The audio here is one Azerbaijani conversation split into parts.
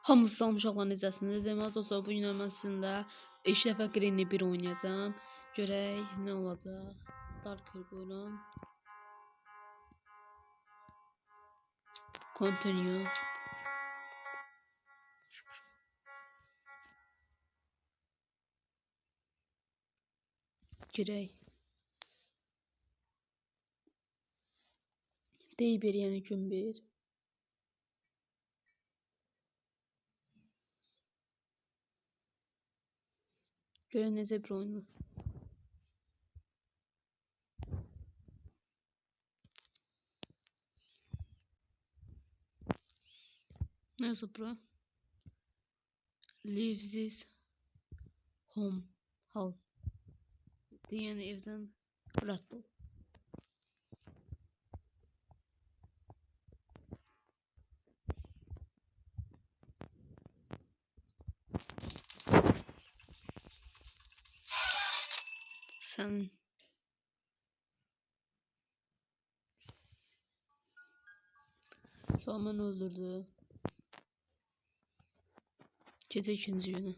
Hamısı salmışaqlar necəsində. Deməli dostlar, bu gün mən sizinlə 2 dəfə Green 1 oynayacağam. Görək nə olacaq. Darker qoyuram. Continue. Görək. Day 1 yəni gün 1. Görək necə bir oyundur. Nasıl bura? Leave this home house. Yəni evdən rədd ol. Sən Salman öldürdü. Gecə ikinci günü.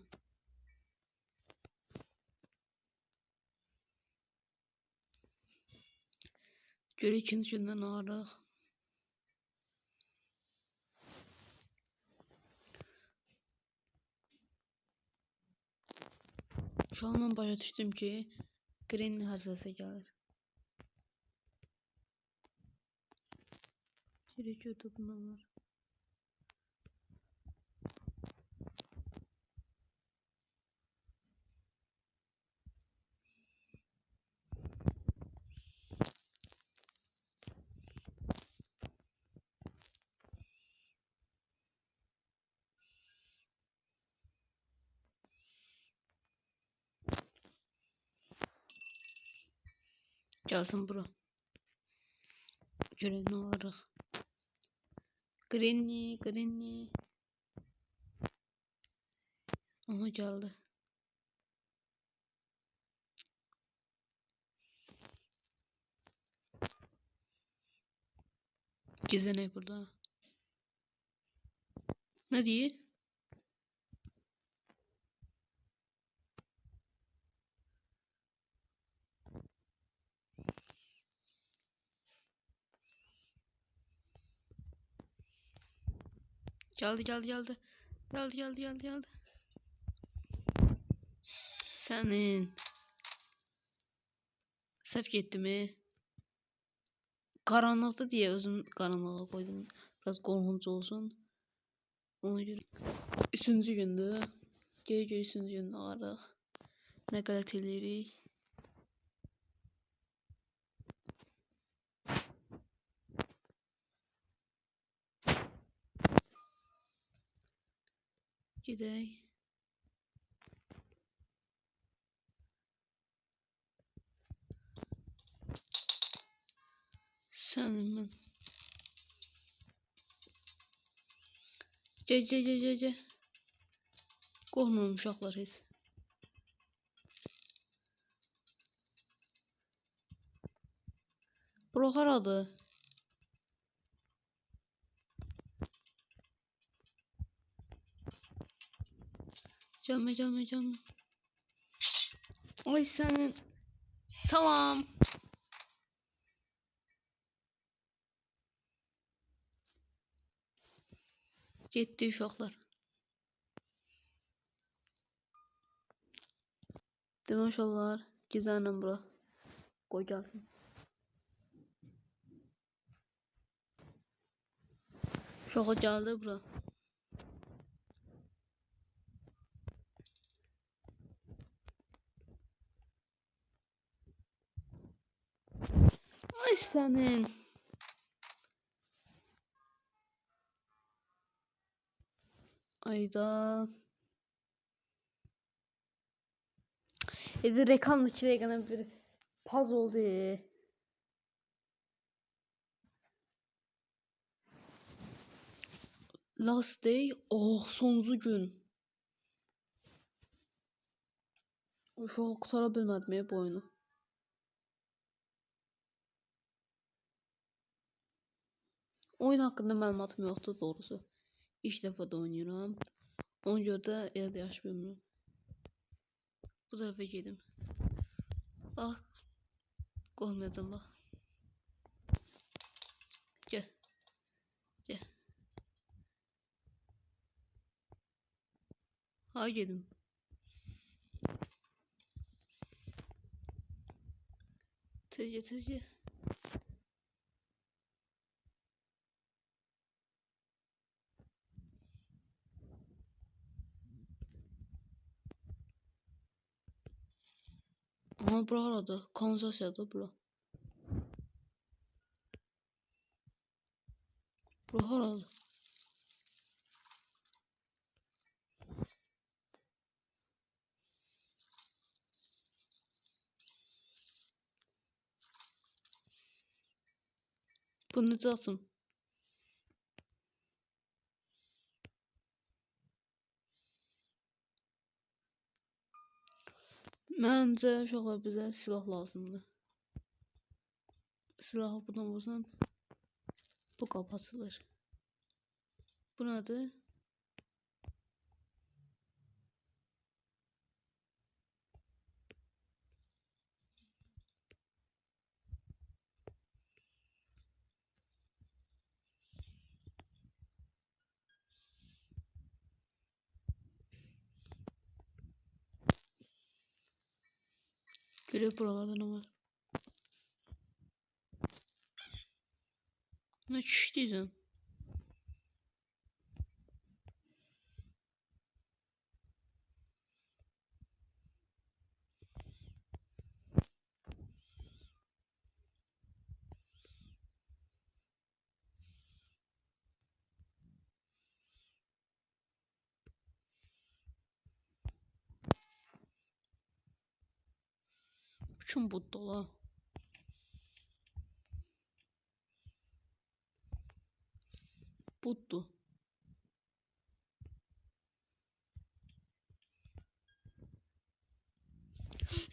Görək ikinci gündən nə araq. Şu an mən başa düşdüm ki, Green hər səsə gəlir. Görək gördü bundan var. Gəlsin bura. Görək nə araq. Green. Aha gəldi. Gizlənək burada. Nə deyir? Geldi. Sənin səhv getdi mi? Qaranlıqda deyə özüm qaranlığa qoydum. Biraz qorxunc olsun. Ona görə 3-cü gündür. Görək 3-cü gündə arıq. Nə qələt eləyirik. Gedək. Sənin mən. Gel. Qorxmuram uşaqlar heç. Bura haradır? Gəlmə. Ay sənin. Salam. Getdi uşaqlar. Demək uşaqlar, gizlənin bura. Qoy gəlsin. Uşağı gəldi bura. Ay sənin. Ayda. Evde reklamlı 2 dakikada bir paz oldu. Last day. Oh, sonuncu gün. Uşaq qutara bilmədim bu oyunu. Oyun haqqında məlumatım yoxdur doğrusu. İlk dəfə də oynayıram. Ona görə də elə də yaxşı bilmirəm. Bu tərəfə gedim. Bax, qorxmayacam bax. Gəl. Gəl. Hara gedim? Tez gəl. Aha, bura haradır? Kanalizasiyadır bura. Bura haradır? Bu necə açım? Məncə uşaqlar bizə silah lazımdır. Silahı buradan vursan bu qapı açılır. Bu nədir? Görək buralarda nə var? Nə şişdiysən? Bu kim budda la? Buddu.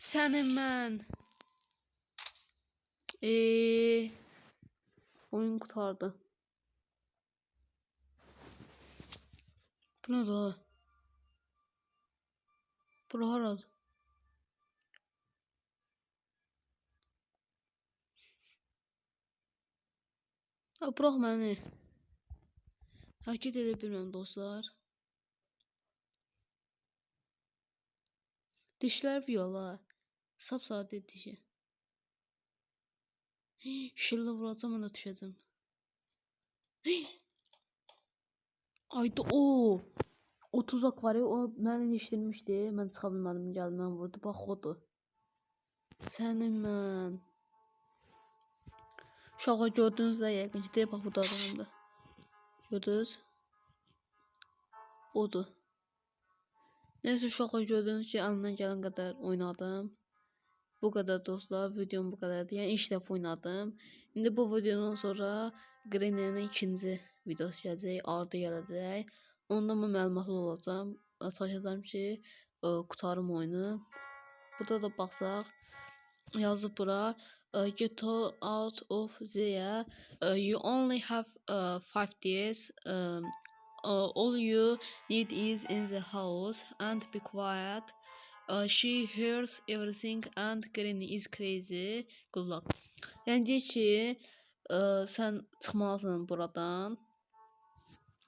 Sənin mən. Oyun qurtardı. Bu nədir? Bura haradır? Ha, bırax məni. Hərəkət edə bilmirəm dostlar. Dişlər viola. Sapsarı dişi. Şillə vuracam, mən də düşəcəm. Ayda o. O tuzak var ya, o məni ilişdirmişdi. Mən çıxa bilmədim, gəldi mən vurdu. Bax odur. Sənin mən. Uşaqlar gördünüz də yəqin ki, deyək bax bu da adamdır. Gördünüz? Odur. Neyse uşaqlar gördünüz ki, əlimdən gələn qədər oynadım. Bu qədər dostlar, videom bu qədərdir. Yəni ilk dəfə oynadım. İndi bu videodan sonra Granny'nin ikinci videosu gələcək, ardı gələcək. Onda mən məlumatlı olacağam. Çalışacağam ki, qurtarım oyunu. Burada da baxsaq, yazıb bura. Get out of there. You only have 5 days. All you need is in the house and be quiet. She hears everything and Granny is crazy. Good luck. Yəni deyir ki, sən çıxmalısın buradan.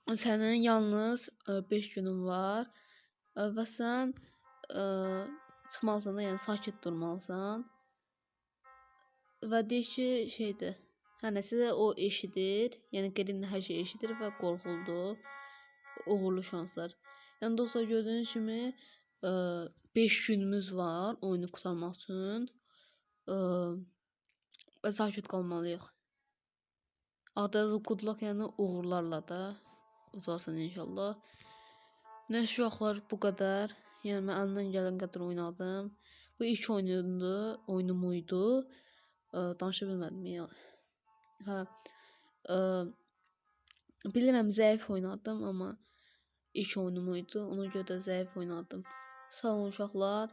Sənin yalnız 5 günün var və sən çıxmalısın da, yəni sakit durmalısan. Və deyir ki, şeydir. Hər nəsə o eşidir. Yəni Granny hər şey eşidir və qorxuldu. Uğurlu şanslar. Yəni dostlar gördüyünüz kimi 5 günümüz var oyunu qurtarmaq üçün. Və sakit qalmalıyıq. Adada good luck, yəni uğurlarla da uzarsın inşallah. Nə uşaqlar bu qədər. Yəni mən əlimdən gələn qədər oynadım. Bu ilk oyunum idi. Danışa bilmədim ya. Hə. Bilirəm zəif oynadım, amma ilk oyunum idi. Ona görə də zəif oynadım. Sağ olun uşaqlar.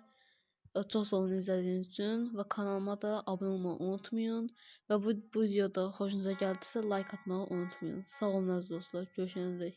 Çox sağ olun izlədiyiniz üçün və kanalıma da abunə olmağı unutmayın. Və bu videoda xoşunuza gəldisə like atmağı unutmayın. Sağ olun əziz dostlar. Görüşənədək.